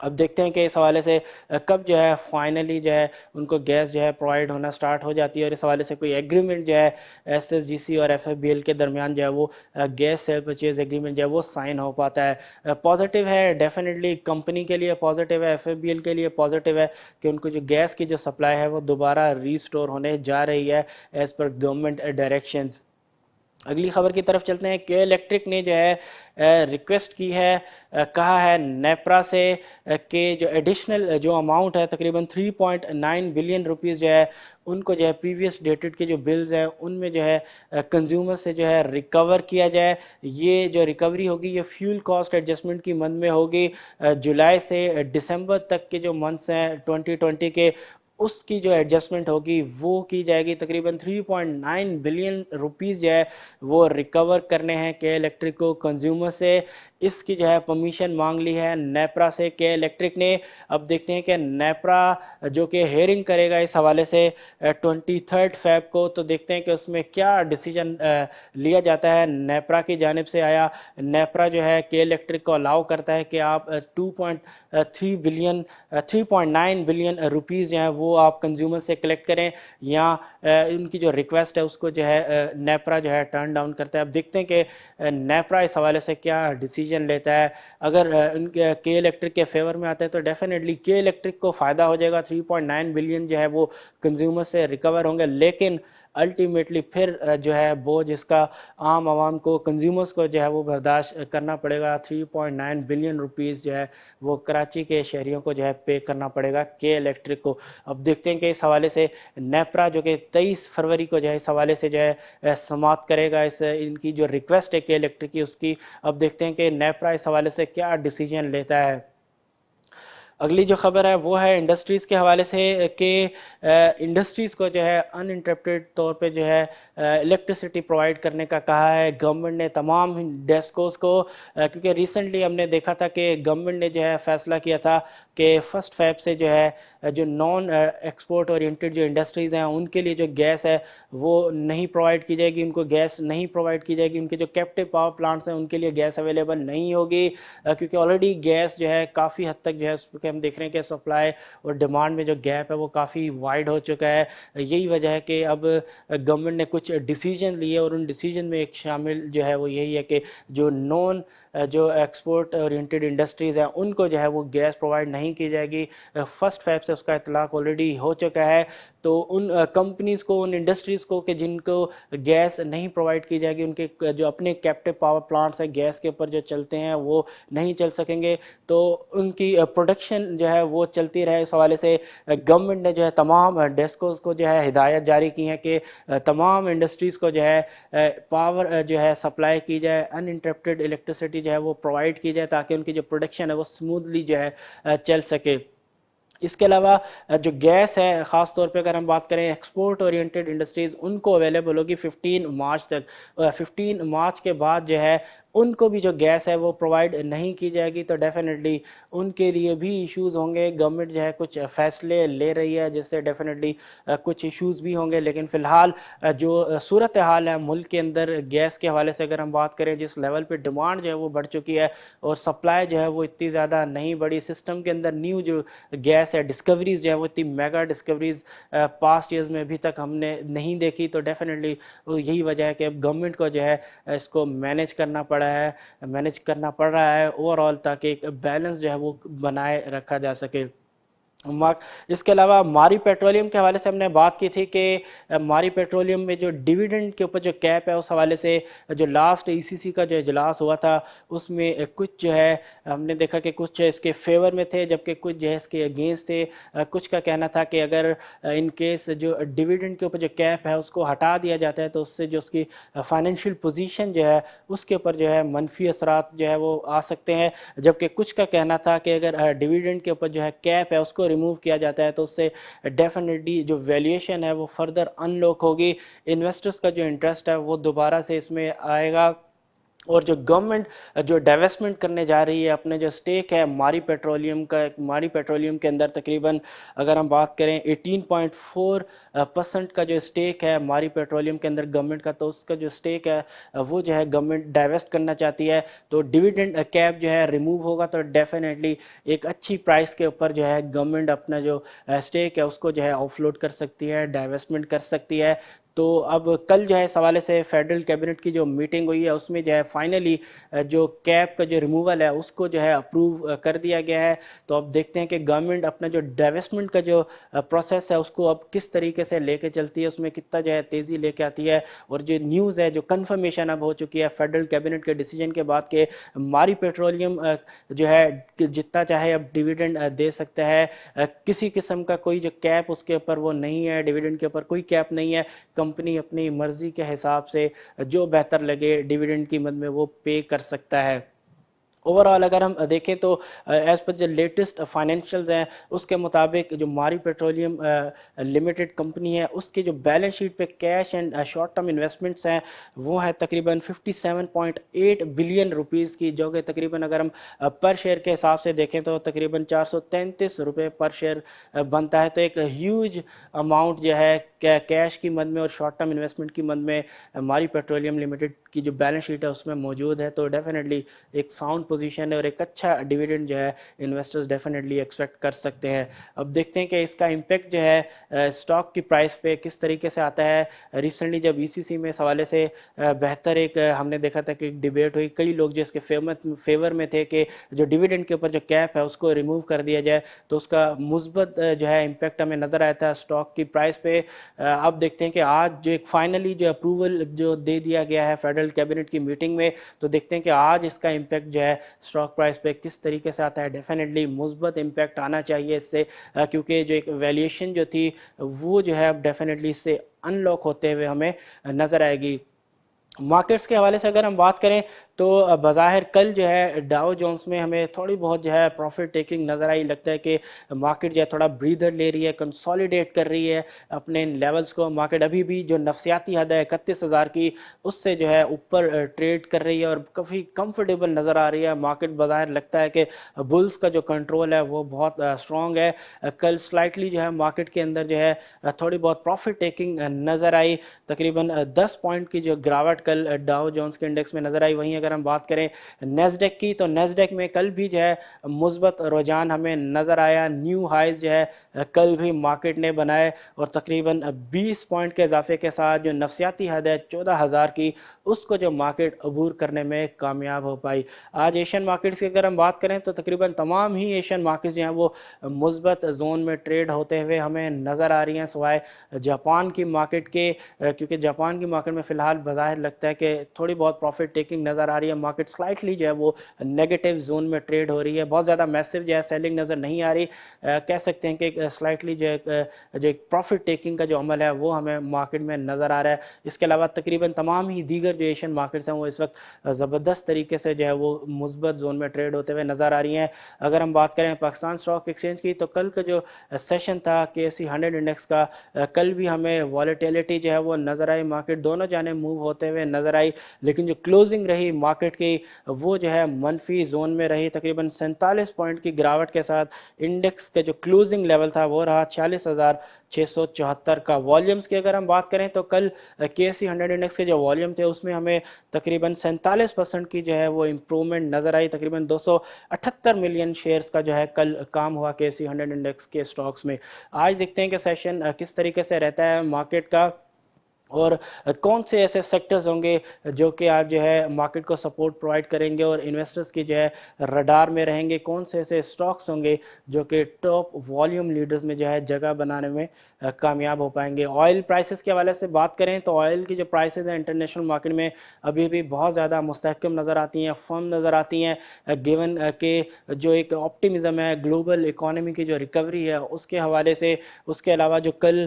اب دیکھتے ہیں کہ اس حوالے سے کب جو ہے فائنلی جو ہے ان کو گیس جو ہے پرووائڈ ہونا سٹارٹ ہو جاتی ہے، اور اس حوالے سے کوئی ایگریمنٹ جو ہے ایس ایس جی سی اور ایف ایف بی ایل کے درمیان جو ہے وہ گیس سیل پرچیز ایگریمنٹ جو ہے وہ سائن ہو پاتا ہے۔ پازیٹیو ہے ڈیفینیٹلی کمپنی کے لیے، پازیٹیو ہے ایف ایف بی ایل کے لیے، پازیٹیو ہے کہ ان کو جو گیس کی جو سپلائی ہے وہ دوبارہ ریسٹور ہونے جا رہی ہے ایز پر گورنمنٹ ڈائریکشنز۔ اگلی خبر کی طرف چلتے ہیں کہ الیکٹرک نے جو ہے ریکویسٹ کی ہے، کہا ہے نیپرا سے کہ جو ایڈیشنل جو اماؤنٹ ہے تقریباً 3.9 بلین روپیز جو ہے ان کو جو ہے پریویس ڈیٹڈ کے جو بلز ہیں ان میں جو ہے کنزیومر سے جو ہے ریکور کیا جائے۔ یہ جو ریکوری ہوگی یہ فیول کاسٹ ایڈجسٹمنٹ کی مد میں ہوگی، جولائی سے دسمبر تک کے جو منتھس ہیں 2020 کے اس کی جو ایڈجسٹمنٹ ہوگی وہ کی جائے گی۔ تقریباً 3.9 بلین روپیز جو ہے وہ ریکور کرنے ہیں کے الیکٹرک کو کنزیومر سے۔ اس کی جو ہے پرمیشن مانگ لی ہے نیپرا سے کے الیکٹرک نے۔ اب دیکھتے ہیں کہ نیپرا جو کہ ہیئرنگ کرے گا اس حوالے سے 23 فیب کو، تو دیکھتے ہیں کہ اس میں کیا ڈیسیجن لیا جاتا ہے نیپرا کی جانب سے۔ آیا نیپرا جو ہے کے الیکٹرک کو الاؤ کرتا ہے کہ آپ 3.9 بلین روپیز جو ہیں وہ آپ کنزیومر سے کلیکٹ کریں، یا ان کی جو ریکویسٹ ہے اس کو جو ہے نیپرا جو ہے ٹرن ڈاؤن کرتا ہے۔ اب دیکھتے ہیں کہ نیپرا اس حوالے سے کیا ڈیسیجن لیتا ہے۔ اگر ان کے الیکٹرک کے فیور میں آتا ہے تو ڈیفینیٹلی کے الیکٹرک کو فائدہ ہو جائے گا، 3.9 بلین جو ہے وہ کنزیومر سے ریکور ہوں گے، لیکن الٹیمیٹلی پھر جو ہے بوجھ اس کا عام عوام کو، کنزیومرز کو جو ہے وہ برداشت کرنا پڑے گا۔ 3.9 بلین روپیز جو ہے وہ کراچی کے شہریوں کو جو ہے پے کرنا پڑے گا کے الیکٹرک کو۔ اب دیکھتے ہیں کہ اس حوالے سے نیپرا جو کہ 23 فروری کو جو ہے اس حوالے سے جو ہے سماعت کرے گا ان کی جو ریکویسٹ ہے کے الیکٹرک کی اس کی۔ اب دیکھتے ہیں کہ نیپرا اس حوالے سے کیا ڈیسیجن لیتا ہے۔ اگلی جو خبر ہے وہ ہے انڈسٹریز کے حوالے سے کہ انڈسٹریز کو جو ہے ان انٹرپٹیڈ طور پہ جو ہے الیکٹریسٹی پرووائڈ کرنے کا کہا ہے گورنمنٹ نے تمام ڈیسکوز کو، کیونکہ ریسنٹلی ہم نے دیکھا تھا کہ گورنمنٹ نے جو ہے فیصلہ کیا تھا کہ 1 فیب سے جو ہے جو نان ایکسپورٹ اورینٹیڈ جو انڈسٹریز ہیں ان کے لیے جو گیس ہے وہ نہیں پرووائڈ کی جائے گی، ان کو گیس نہیں پرووائڈ کی جائے گی، ان کے جو کیپٹیو پاور پلانٹس ہیں ان کے لیے گیس اویلیبل نہیں ہوگی، کیونکہ آلریڈی گیس جو ہے کافی حد تک جو ہے اس ہم دیکھ رہے ہیں کہ سپلائی اور ڈیمانڈ میں جو گیپ ہے وہ کافی وائڈ ہو چکا ہے۔ یہی وجہ ہے کہ اب گورنمنٹ نے کچھ ڈیسیجن لیے، اور ان ڈیسیجن میں ایک شامل جو ہے وہ یہی ہے کہ جو نان جو ایکسپورٹ اورینٹیڈ انڈسٹریز ہیں ان کو جو ہے وہ گیس پرووائڈ نہیں کی جائے گی۔ 1 فیب سے اس کا اطلاق آلریڈی ہو چکا ہے، تو ان کمپنیز کو، ان انڈسٹریز کو کہ جن کو گیس نہیں پرووائڈ کی جائے گی، ان کے جو اپنے کیپٹیو پاور پلانٹس ہیں گیس کے اوپر جو چلتے ہیں وہ نہیں چل سکیں گے، تو ان کی پروڈکشن جو ہے وہ چلتی رہے۔ اس حوالے سے گورنمنٹ نے جو ہے تمام ڈیسکوز کو جو ہے ہدایت جاری کی ہیں کہ تمام انڈسٹریز کو جو ہے پاور جو ہے سپلائی کی جائے، ان انٹرپٹیڈ الیکٹریسٹی جو ہے وہ پرووائڈ کی جائے تاکہ ان کی جو پروڈکشن ہے وہ سموتھلی جو ہے چل سکے۔ اس کے علاوہ جو گیس ہے خاص طور پہ اگر ہم بات کریں ایکسپورٹ اورینٹیڈ انڈسٹریز ان کو اویلیبل ہوگی 15 مارچ تک۔ 15 مارچ کے بعد جو ہے ان کو بھی جو گیس ہے وہ پرووائڈ نہیں کی جائے گی، تو ڈیفینیٹلی ان کے لیے بھی ایشوز ہوں گے۔ گورنمنٹ جو ہے کچھ فیصلے لے رہی ہے جس سے ڈیفینیٹلی کچھ ایشوز بھی ہوں گے، لیکن فی الحال جو صورتحال ہے ملک کے اندر گیس کے حوالے سے اگر ہم بات کریں، جس لیول پہ ڈیمانڈ جو ہے وہ بڑھ چکی ہے اور سپلائی جو ہے وہ اتنی زیادہ نہیں بڑھی، سسٹم کے اندر نیو جو گیس ہے ڈسکوریز جو ہے وہ اتنی میگا ڈسکوریز پاسٹ ایئرز میں ابھی تک ہم نے نہیں دیکھی، تو ڈیفینیٹلی یہی وجہ ہے کہ اب گورنمنٹ کو جو ہے اس کو مینیج کرنا پڑ رہا ہے اوور آل، تاکہ ایک بیلنس جو ہے وہ بنائے رکھا جا سکے۔ اس کے علاوہ ماری پیٹرولیم کے حوالے سے ہم نے بات کی تھی کہ ماری پیٹرولیم میں جو ڈیویڈنڈ کے اوپر جو کیپ ہے اس حوالے سے جو لاسٹ ای سی سی کا جو اجلاس ہوا تھا اس میں کچھ جو ہے ہم نے دیکھا کہ کچھ اس کے فیور میں تھے جبکہ کچھ جو ہے اس کے اگینسٹ تھے۔ کچھ کا کہنا تھا کہ اگر ان کیس جو ڈیویڈنڈ کے اوپر جو کیپ ہے اس کو ہٹا دیا جاتا ہے تو اس سے جو اس کی فائنینشیل پوزیشن جو ہے اس کے اوپر جو ہے منفی اثرات جو ہے وہ آ سکتے ہیں، جبکہ کچھ کا کہنا تھا کہ اگر ڈیویڈنڈ کے اوپر جو ہے کیپ ہے اس کو ریموو کیا جاتا ہے تو اس سے ڈیفینیٹلی جو ویلیویشن ہے وہ فردر ان لوک ہوگی، انویسٹرز کا جو انٹرسٹ ہے وہ دوبارہ سے اس میں آئے گا، اور جو گورنمنٹ جو ڈائیوسٹمنٹ کرنے جا رہی ہے اپنے جو سٹیک ہے ماری پیٹرولیم کا، ماری پیٹرولیم کے اندر تقریباً اگر ہم بات کریں 18.4% کا جو سٹیک ہے ماری پیٹرولیم کے اندر گورنمنٹ کا، تو اس کا جو سٹیک ہے وہ جو ہے گورنمنٹ ڈائیوسٹ کرنا چاہتی ہے. تو ڈیویڈنڈ کیپ جو ہے ریموو ہوگا تو ڈیفینیٹلی ایک اچھی پرائس کے اوپر جو ہے گورنمنٹ اپنا جو سٹیک ہے اس کو جو ہے آف لوڈ کر سکتی ہے، ڈائیوسٹمنٹ کر سکتی ہے. تو اب کل جو ہے اس حوالے سے فیڈرل کیبنٹ کی جو میٹنگ ہوئی ہے اس میں جو ہے فائنلی جو کیپ کا جو ریموول ہے اس کو جو ہے اپروو کر دیا گیا ہے. تو اب دیکھتے ہیں کہ گورنمنٹ اپنا جو ڈائیوسٹمنٹ کا جو پروسیس ہے اس کو اب کس طریقے سے لے کے چلتی ہے، اس میں کتنا جو ہے تیزی لے کے آتی ہے. اور جو نیوز ہے، جو کنفرمیشن اب ہو چکی ہے فیڈرل کیبنٹ کے ڈیسیجن کے بعد کہ ماری پیٹرولیم جو ہے جتنا چاہے اب ڈیویڈنڈ دے سکتا ہے، کسی قسم کا کوئی جو کیپ اس کے اوپر وہ نہیں ہے، ڈیویڈنڈ کے اوپر کوئی کیپ نہیں ہے. کمپنی اپنی مرضی کے حساب سے جو بہتر لگے ڈیویڈنڈ کی مد میں وہ پے کر سکتا ہے. اوورآل اگر ہم دیکھیں تو ایز پر جو لیٹسٹ فائنینشیلز ہیں اس کے مطابق جو ماری پیٹرولیم لمیٹڈ کمپنی ہے اس کی جو بیلنس شیٹ پہ cash and short term investments ہیں وہ ہیں تقریباً 57.8 بلین روپیز کی، جو کہ تقریباً اگر ہم پر شیئر کے حساب سے دیکھیں تو تقریباً 433 روپے پر شیئر بنتا ہے. تو ایک ہیوج اماؤنٹ جو ہے کیش کی مد میں اور شارٹ ٹرم انویسٹمنٹ کی مد میں ماری پیٹرولیم لمیٹڈ کی جو بیلنس شیٹ ہے اس میں موجود ہے. تو ڈیفینیٹلی ایک ساؤنڈ پوزیشن ہے اور ایک اچھا ڈیویڈنڈ جو ہے انویسٹرز ڈیفینیٹلی ایکسپیکٹ کر سکتے ہیں. اب دیکھتے ہیں کہ اس کا امپیکٹ جو ہے سٹاک کی پرائس پہ کس طریقے سے آتا ہے. ریسنٹلی جب ECC میں اس حوالے سے بہتر ایک ہم نے دیکھا تھا کہ ایک ڈیبیٹ ہوئی، کئی لوگ جو اس کے فیور میں تھے کہ جو ڈیویڈنڈ کے اوپر جو کیپ ہے اس کو ریموو کر دیا جائے، تو اس کا مثبت جو ہے امپیکٹ ہمیں نظر آیا تھا سٹاک کی پرائس پہ. اب دیکھتے ہیں کہ آج جو ایک فائنلی جو اپروول جو دے دیا گیا ہے فیڈرل کیبنٹ کی میٹنگ میں، تو دیکھتے ہیں کہ آج اس کا امپیکٹ جو ہے سٹاک پرائس پہ کس طریقے سے آتا ہے. ڈیفینیٹلی مثبت امپیکٹ آنا چاہیے اس سے، کیونکہ جو ایک ویلیویشن جو تھی وہ جو ہے اب ڈیفینیٹلی اس سے ان لاک ہوتے ہوئے ہمیں نظر آئے گی. مارکیٹس کے حوالے سے اگر ہم بات کریں تو بظاہر کل جو ہے ڈاؤ جونز میں ہمیں تھوڑی بہت جو ہے پروفٹ ٹیکنگ نظر آئی. لگتا ہے کہ مارکیٹ جو ہے تھوڑا بریدر لے رہی ہے، کنسولیڈیٹ کر رہی ہے اپنے لیولز کو. مارکیٹ ابھی بھی جو نفسیاتی حد ہے 31,000 کی اس سے جو ہے اوپر ٹریڈ کر رہی ہے اور کافی کمفرٹیبل نظر آ رہی ہے. مارکیٹ بظاہر لگتا ہے کہ بلز کا جو کنٹرول ہے وہ بہت اسٹرانگ ہے. کل سلائٹلی جو ہے مارکیٹ کے اندر جو ہے تھوڑی بہت پروفٹ ٹیکنگ نظر آئی، تقریباً 10 پوائنٹ کی جو گراوٹ کل ڈاؤ جونز کے انڈیکس میں نظر آئی. وہیں اگر ہم بات کریں نیسڈیک کی تو نیسڈیک میں کل بھی جو ہے مثبت رجحان ہمیں نظر آیا. نیو ہائز جو ہے کل بھی مارکیٹ نے بنائے اور تقریباً 20 پوائنٹ کے اضافے کے ساتھ جو نفسیاتی حد ہے 14,000 کی اس کو جو مارکیٹ عبور کرنے میں کامیاب ہو پائی. آج ایشین مارکیٹس کی اگر ہم بات کریں تو تقریباً تمام ہی ایشین مارکیٹس جو ہیں وہ مثبت زون میں ٹریڈ ہوتے ہوئے ہمیں نظر آ رہی ہیں، سوائے جاپان کی مارکیٹ کے، کیونکہ جاپان کی مارکیٹ میں فی الحال بظاہر لگتا ہے کہ تھوڑی بہت پروفٹ ٹیکنگ نظر آ رہی ہے. مارکیٹ سلائٹلی جو ہے وہ نیگیٹو زون میں ٹریڈ ہو رہی ہے، بہت زیادہ میسو جو ہے سیلنگ نظر نہیں آ رہی. کہہ سکتے ہیں کہ سلائٹلی جو ایک پروفٹ ٹیکنگ کا جو عمل ہے وہ ہمیں مارکیٹ میں نظر آ رہا ہے. اس کے علاوہ تقریباً تمام ہی دیگر جو ایشین مارکیٹس ہیں وہ اس وقت زبردست طریقے سے جو ہے وہ مثبت زون میں ٹریڈ ہوتے ہوئے نظر آ رہی ہیں. اگر ہم بات کریں پاکستان اسٹاک ایکسچینج کی تو کل کا جو سیشن تھا KSE 100 انڈیکس کا، کل بھی ہمیں والیٹیلیٹی جو ہے وہ نظر آئی. مارکیٹ دونوں جانب موو ہوتے ہوئے نظر آئی، لیکن جو کلوزنگ رہی مارکیٹ کی وہ جو ہے منفی زون میں رہی. تقریباً 47 پوائنٹ کی گراوٹ کے ساتھ انڈیکس کا جو کلوزنگ لیول تھا وہ رہا 46,674 کا. والیومز کی اگر ہم بات کریں تو کل KSE 100 انڈیکس کے جو والیوم تھے اس میں ہمیں تقریباً 47% کی جو ہے وہ امپرومنٹ نظر آئی. تقریباً 278 ملین شیئرز کا جو ہے کل کام ہوا KSE 100 انڈیکس کے سٹاکس میں. آج دیکھتے ہیں کہ سیشن کس طریقے سے رہتا ہے مارکیٹ کا اور کون سے ایسے سیکٹرز ہوں گے جو کہ آج جو ہے مارکیٹ کو سپورٹ پرووائڈ کریں گے اور انویسٹرز کی جو ہے رڈار میں رہیں گے. کون سے ایسے سٹاکس ہوں گے جو کہ ٹاپ والیوم لیڈرز میں جو ہے جگہ بنانے میں کامیاب ہو پائیں گے. آئل پرائسز کے حوالے سے بات کریں تو آئل کی جو پرائسز ہیں انٹرنیشنل مارکیٹ میں ابھی بھی بہت زیادہ مستحکم نظر آتی ہیں، فرم نظر آتی ہیں، گیون کہ جو ایک آپٹیمزم ہے گلوبل اکانومی کی جو ریکوری ہے اس کے حوالے سے. اس کے علاوہ جو کل